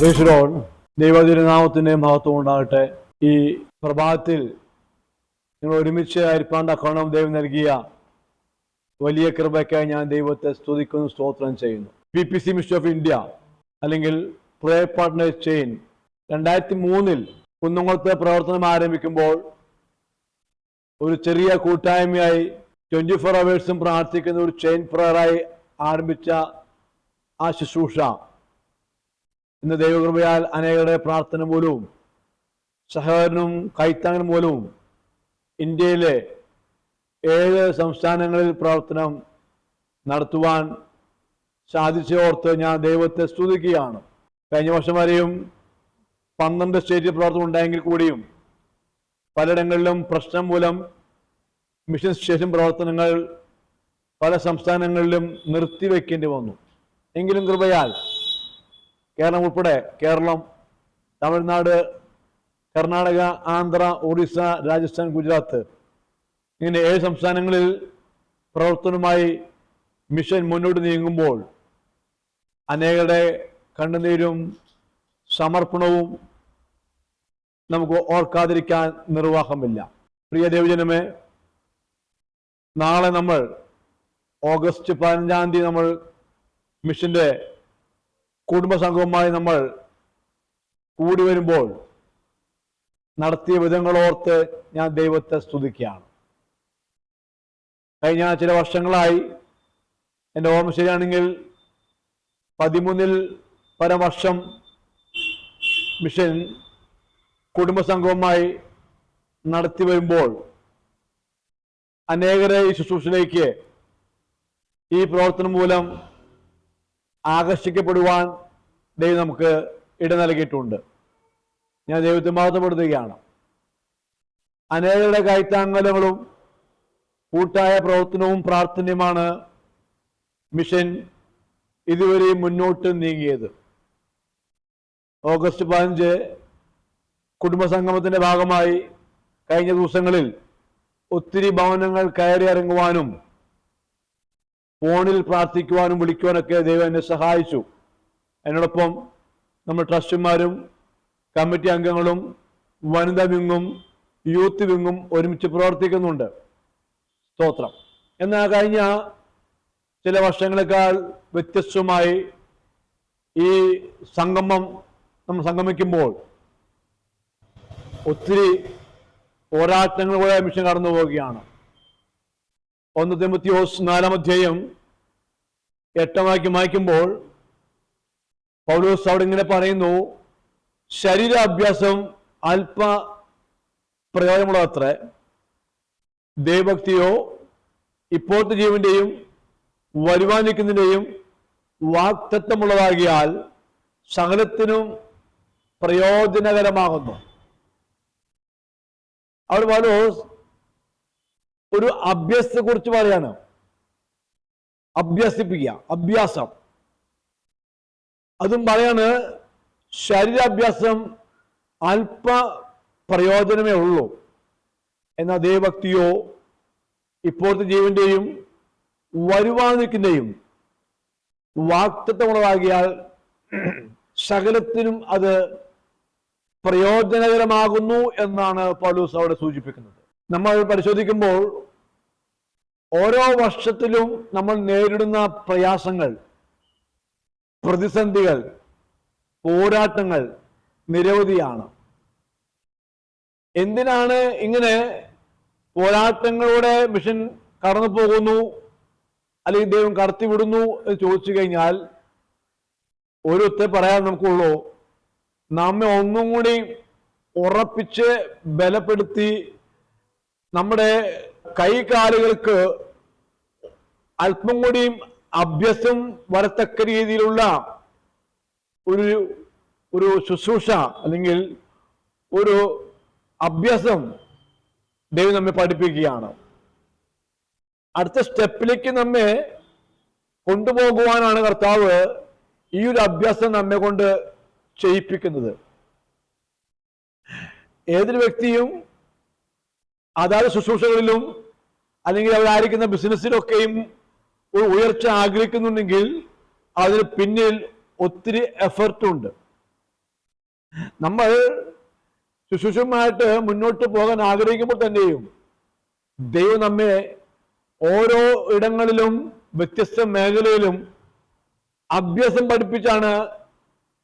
ദൈവതിരുനാമത്തിന്റെ മഹത്വം ഉണ്ടാകട്ടെ. ഈ പ്രഭാതത്തിൽ നിങ്ങൾ ഒരുമിച്ച് അരിപ്പാണ്ടാക്കണം ദൈവം നൽകിയ വലിയ കൃപയ്ക്കായി ഞാൻ ദൈവത്തെ സ്തുതിക്കുന്നു, സ്തോത്രം ചെയ്യുന്നു. PPC മിനിസ്ട്രി ഓഫ് ഇന്ത്യ അല്ലെങ്കിൽ പ്രയർ പാർട്ട്നേഴ്സ് ചെയിൻ 2003 കുന്നംകുളത്ത് പ്രവർത്തനം ആരംഭിക്കുമ്പോൾ ഒരു ചെറിയ കൂട്ടായ്മയായി 24 hours പ്രാർത്ഥിക്കുന്ന ഒരു ചെയിൻ പ്രയറായി ആരംഭിച്ച ആ ശുശ്രൂഷ ഇന്ന് ദൈവകൃപയാൽ അനേകരുടെ പ്രാർത്ഥന മൂലവും സഹകരണവും കൈത്താങ്ങൽ മൂലവും ഇന്ത്യയിലെ 7 സംസ്ഥാനങ്ങളിൽ പ്രവർത്തനം നടത്തുവാൻ സാധിച്ചോർത്ത് ഞാൻ ദൈവത്തെ സ്തുതിക്കുകയാണ്. കഴിഞ്ഞ വർഷം വരെയും 12 സ്റ്റേറ്റിൽ പ്രവർത്തനം ഉണ്ടായെങ്കിൽ കൂടിയും പലയിടങ്ങളിലും പ്രശ്നം മൂലം മിഷൻ സ്റ്റേഷൻ പ്രവർത്തനങ്ങൾ പല സംസ്ഥാനങ്ങളിലും നിർത്തിവെക്കേണ്ടി വന്നു. എങ്കിലും കൃപയാൽ കേരളം ഉൾപ്പെടെ കേരളം, തമിഴ്നാട്, കർണാടക, ആന്ധ്ര, ഒറീസ, രാജസ്ഥാൻ, ഗുജറാത്ത് ഇങ്ങനെ 7 സംസ്ഥാനങ്ങളിൽ പ്രവർത്തനവുമായി മിഷൻ മുന്നോട്ട് നീങ്ങുമ്പോൾ അനേകരുടെ കണ്ണുനീരും സമർപ്പണവും നമുക്ക് ഓർക്കാതിരിക്കാൻ നിർവാഹമില്ല. പ്രിയ ദൈവജനമേ, നാളെ നമ്മൾ ഓഗസ്റ്റ് 15 നമ്മൾ മിഷന്റെ കുടുംബസംഘവുമായി നമ്മൾ കൂടി വരുമ്പോൾ നടത്തിയ വിധങ്ങളോർത്ത് ഞാൻ ദൈവത്തെ സ്തുതിക്കുകയാണ്. കഴിഞ്ഞ ചില വർഷങ്ങളായി എൻ്റെ ഓർമ്മ ശരിയാണെങ്കിൽ 13 പരം വർഷം മിഷൻ കുടുംബസംഘവുമായി നടത്തി വരുമ്പോൾ അനേകരെ ഈ ശുശ്രൂഷയിലേക്ക് ഈ പ്രവർത്തനം മൂലം ആകർഷിക്കപ്പെടുവാൻ ദൈവം നമുക്ക് ഇട നൽകിയിട്ടുണ്ട്. ഞാൻ ദൈവത്തെ മഹത്വപ്പെടുത്തുകയാണ്. അനേകരുടെ കൈത്താങ്ങലുകളും കൂട്ടായ പ്രവർത്തനവും പ്രാർത്ഥനയുമാണ് മിഷൻ ഇതുവരെ മുന്നോട്ട് നീങ്ങിയത്. ഓഗസ്റ്റ് 15 കുടുംബസംഗമത്തിന്റെ ഭാഗമായി കഴിഞ്ഞ ദിവസങ്ങളിൽ ഒത്തിരി ഭവനങ്ങൾ കയറി ഇറങ്ങുവാനും ഫോണിൽ പ്രാർത്ഥിക്കുവാനും വിളിക്കുവാനൊക്കെ ദൈവം എന്നെ സഹായിച്ചു. എന്നോടൊപ്പം നമ്മൾ ട്രസ്റ്റിമാരും കമ്മിറ്റി അംഗങ്ങളും വനിതാ വിങ്ങും യൂത്ത് വിങ്ങും ഒരുമിച്ച് പ്രവർത്തിക്കുന്നുണ്ട്. സ്തോത്രം. എന്നാൽ കഴിഞ്ഞ ചില വർഷങ്ങളെക്കാൾ വ്യത്യസ്തമായി ഈ സംഗമം നമ്മൾ സംഗമിക്കുമ്പോൾ ഒത്തിരി പോരാട്ടങ്ങളിലൂടെ മിഷൻ കടന്നു പോവുകയാണ്. 1 തിമോത്തിയോസ് 4 അധ്യായം 8 വായിക്കുമ്പോൾ പൗലോസ് അവിടെ ഇങ്ങനെ പറയുന്നു, ശരീരാഭ്യാസം അല്പ പ്രയോജനമുള്ളതത്രേ, ദൈവഭക്തിയോ ഇപ്പോഴത്തെ ജീവന്റെയും വരുവാനിരിക്കുന്നതിന്റെയും വാക്തത്വമുള്ളതാകിയാൽ സകലത്തിനും പ്രയോജനകരമാകുന്നു. അവിടെ പൗലോസ് ഒരു അഭ്യാസത്തെ കുറിച്ച് പറയാണ്. അഭ്യസിപ്പിക്കുക, അഭ്യാസം. അതും പറയാണ് ശരീരാഭ്യാസം അല്പ പ്രയോജനമേ ഉള്ളൂ, എന്നാൽ ദൈവഭക്തിയോ ഇപ്പോഴത്തെ ജീവന്റെയും വരുവാനിരിക്കുന്നതിന്റെയും വാക്തത്വമുള്ളതാകിയാൽ സകലത്തിനും അത് പ്രയോജനകരമാകുന്നു എന്നാണ് പൗലോസ് അവിടെ സൂചിപ്പിക്കുന്നത്. നമ്മൾ പരിശോധിക്കുമ്പോൾ ഓരോ വർഷത്തിലും നമ്മൾ നേരിടുന്ന പ്രയാസങ്ങൾ, പ്രതിസന്ധികൾ, പോരാട്ടങ്ങൾ നിരവധിയാണ്. എന്തിനാണ് ഇങ്ങനെ പോരാട്ടങ്ങളുടെ മിഷൻ കടന്നു പോകുന്നു അല്ലെങ്കിൽ ദൈവം കടത്തിവിടുന്നു എന്ന് ചോദിച്ചു കഴിഞ്ഞാൽ ഒരു ഉത്തരം പറയാൻ നമുക്കുള്ളൂ, നമ്മെ ഒന്നും കൂടി ഉറപ്പിച്ച് ബലപ്പെടുത്തി നമ്മുടെ കൈകാലുകൾക്ക് അല്പം കൂടിയും അഭ്യസം വരത്തക്ക രീതിയിലുള്ള ഒരു ശുശ്രൂഷ അല്ലെങ്കിൽ ഒരു അഭ്യാസം ദൈവം നമ്മെ പഠിപ്പിക്കുകയാണ്. അടുത്ത സ്റ്റെപ്പിലേക്ക് നമ്മെ കൊണ്ടുപോകുവാനാണ് കർത്താവ് ഈ ഒരു അഭ്യാസം നമ്മെ കൊണ്ട് ചെയ്യിപ്പിക്കുന്നത്. ഏതൊരു വ്യക്തിയും അതാത് ശുശ്രൂഷകളിലും അല്ലെങ്കിൽ അവരായിരിക്കുന്ന ബിസിനസ്സിലൊക്കെയും ഒരു ഉയർച്ച ആഗ്രഹിക്കുന്നുണ്ടെങ്കിൽ അതിന് പിന്നിൽ ഒത്തിരി എഫർട്ടുണ്ട്. നമ്മൾ ശുശ്രൂഷമായിട്ട് മുന്നോട്ട് പോകാൻ ആഗ്രഹിക്കുമ്പോൾ തന്നെയും ദൈവം നമ്മെ ഓരോ ഇടങ്ങളിലും വ്യത്യസ്ത മേഖലയിലും അഭ്യാസം പഠിപ്പിച്ചാണ്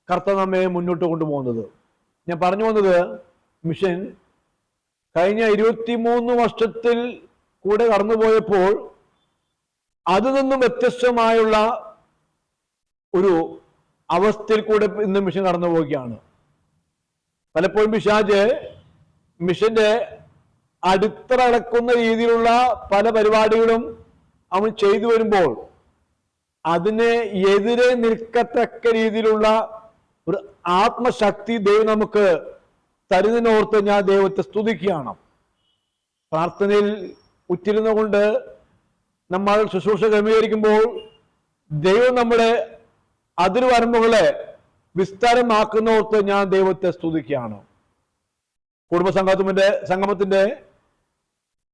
കർത്താവ് നമ്മെ മുന്നോട്ട് കൊണ്ടുപോകുന്നത്. ഞാൻ പറഞ്ഞു വന്നത്, മിഷൻ കഴിഞ്ഞ 23 വർഷത്തിൽ കൂടെ കടന്നുപോയപ്പോൾ അതിൽ നിന്നും വ്യത്യസ്തമായുള്ള ഒരു അവസ്ഥയിൽ കൂടെ ഇന്ന് മിഷൻ കടന്നു പോവുകയാണ്. പലപ്പോഴും പിശാച് മിഷന്റെ അടിത്തറ അളക്കുന്ന രീതിയിലുള്ള പല പരിപാടികളും അവൻ ചെയ്തു വരുമ്പോൾ അതിന് എതിരെ നിൽക്കത്തക്ക രീതിയിലുള്ള ഒരു ആത്മശക്തി ദൈവം നമുക്ക് തരുന്നതിനോർത്ത് ഞാൻ ദൈവത്തെ സ്തുതിക്കുകയാണ്. പ്രാർത്ഥനയിൽ ഉറ്റിരുന്നുകൊണ്ട് നമ്മൾ ശുശ്രൂഷ ക്രമീകരിക്കുമ്പോൾ ദൈവം നമ്മുടെ അതിർവരമ്പുകളെ വിസ്താരമാക്കുന്നോർത്ത് ഞാൻ ദൈവത്തെ സ്തുതിക്കുകയാണ്. സംഗമത്തിന്റെ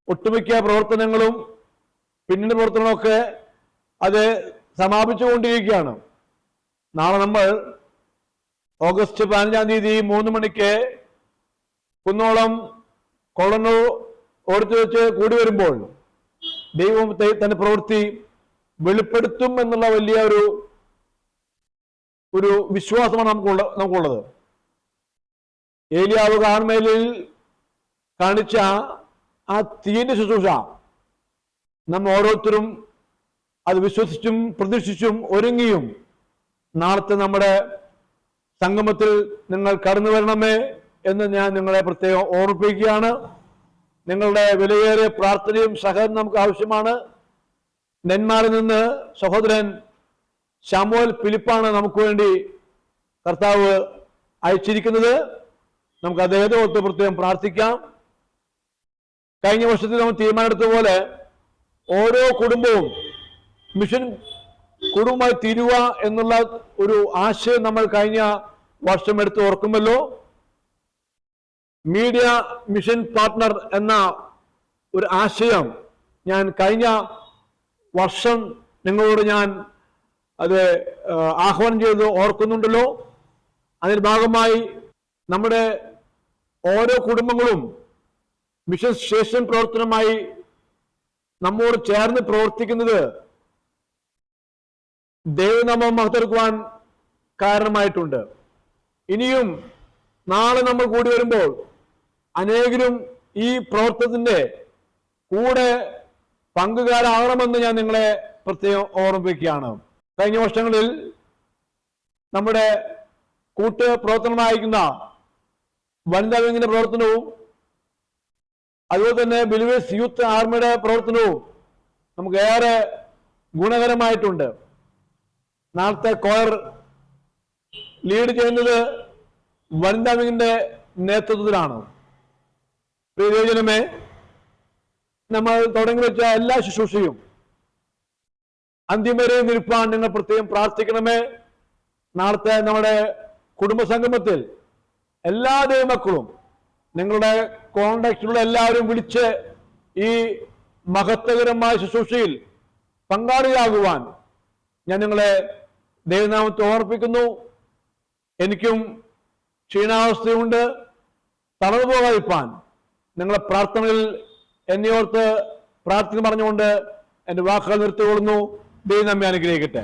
ഒട്ടുമിക്ക പ്രവർത്തനങ്ങളും പിന്നീട് പ്രവർത്തനങ്ങളൊക്കെ അത് സമാപിച്ചുകൊണ്ടിരിക്കുകയാണ്. നാളെ നമ്മൾ ഓഗസ്റ്റ് 15-ാം തീയതി 3 മണിക്ക് കുന്നോളം കൊളന്നൂർ ഓടിച്ചു വെച്ച് കൂടി വരുമ്പോൾ ദൈവം തന്റെ പ്രവൃത്തി വെളിപ്പെടുത്തും എന്നുള്ള വലിയ ഒരു വിശ്വാസമാണ് നമുക്കുള്ളത്. ഏലിയാവ് കാർമേലിൽ കാണിച്ച ആ തീന്റെ ശുശ്രൂഷ നാം ഓരോരുത്തരും അത് വിശ്വസിച്ചും പ്രതീക്ഷിച്ചും ഒരുങ്ങിയും നാളത്തെ നമ്മുടെ സംഗമത്തിൽ നിങ്ങൾ കടന്നു വരണമേ എന്ന് ഞാൻ നിങ്ങളെ പ്രത്യേകം ഓർമ്മിപ്പിക്കുകയാണ്. നിങ്ങളുടെ വിലയേറിയ പ്രാർത്ഥനയും സഹകരണം നമുക്ക് ആവശ്യമാണ്. നെന്മാറിൽ നിന്ന് സഹോദരൻ ശാമുവേൽ ഫിലിപ്പാണ് നമുക്ക് വേണ്ടി കർത്താവ് അയച്ചിരിക്കുന്നത്. നമുക്ക് അദ്ദേഹത്തെ ഓർത്ത് പ്രത്യേകം പ്രാർത്ഥിക്കാം. കഴിഞ്ഞ വർഷത്തിൽ നമ്മൾ തീരുമാനമെടുത്ത പോലെ ഓരോ കുടുംബവും മിഷൻ കുടുംബമായി തീരുക എന്നുള്ള ഒരു ആശയം നമ്മൾ കഴിഞ്ഞ വർഷം എടുത്ത് ഓർക്കുമല്ലോ. മീഡിയ മിഷൻ പാർട്ട്ണർ എന്ന ഒരു ആശയം ഞാൻ കഴിഞ്ഞ വർഷം നിങ്ങളോട് ഞാൻ അത് ആഹ്വാനം ചെയ്ത് ഓർക്കുന്നുണ്ടല്ലോ. അതിന്റെ ഭാഗമായി നമ്മുടെ ഓരോ കുടുംബങ്ങളും മിഷൻ സ്റ്റേഷൻ പ്രവർത്തനമായി നമ്മോട് ചേർന്ന് പ്രവർത്തിക്കുന്നത് ദൈവനാമം മഹത്വപ്പെടുത്തുവാൻ കാരണമായിട്ടുണ്ട്. ഇനിയും നാളെ നമ്മൾ കൂടി വരുമ്പോൾ അനേകരും ഈ പ്രവർത്തനത്തിന്റെ കൂടെ പങ്കുകാരാകണമെന്ന് ഞാൻ നിങ്ങളെ പ്രത്യേകം ഓർമ്മിപ്പിക്കുകയാണ്. കഴിഞ്ഞ വർഷങ്ങളിൽ നമ്മുടെ കൂട്ട് പ്രവർത്തനമായിരിക്കുന്ന വനിതാ വിങ്ങിന്റെ പ്രവർത്തനവും അതുപോലെ തന്നെ ബിലീവേഴ്സ് യൂത്ത് ആർമിയുടെ പ്രവർത്തനവും നമുക്ക് ഏറെ ഗുണകരമായിട്ടുണ്ട്. നാളത്തെ കോയർ ലീഡ് ചെയ്യുന്നത് വനിതാ വിങ്ങിന്റെ നേതൃത്വത്തിലാണ്. പ്രിയജനമേ, നമ്മൾ തുടങ്ങി വെച്ച എല്ലാ ശുശ്രൂഷയും അന്ത്യം വരെ നിൽപ്പാൻ നിങ്ങൾ പ്രത്യേകം പ്രാർത്ഥിക്കണമേ. നാളത്തെ നമ്മുടെ കുടുംബസംഗമത്തിൽ എല്ലാ ദൈവമക്കളും നിങ്ങളുടെ കോണ്ടാക്റ്റിലുള്ള എല്ലാവരും വിളിച്ച് ഈ മഹത്വകരമായ ശുശ്രൂഷയിൽ പങ്കാളിയാകുവാൻ ഞാൻ നിങ്ങളെ ദൈവനാമത്തെ ഓർപ്പിക്കുന്നു. എനിക്കും ക്ഷീണാവസ്ഥയുണ്ട്, തളർന്നു പോകാതിരിപ്പാൻ നിങ്ങളെ പ്രാർത്ഥനയിൽ എന്നെ ഓർത്ത് പ്രാർത്ഥന പറഞ്ഞുകൊണ്ട് എൻ്റെ വാക്കുകൾ നിർത്തിക്കൊള്ളുന്നു. ദൈവം നമ്മെ അനുഗ്രഹിക്കട്ടെ.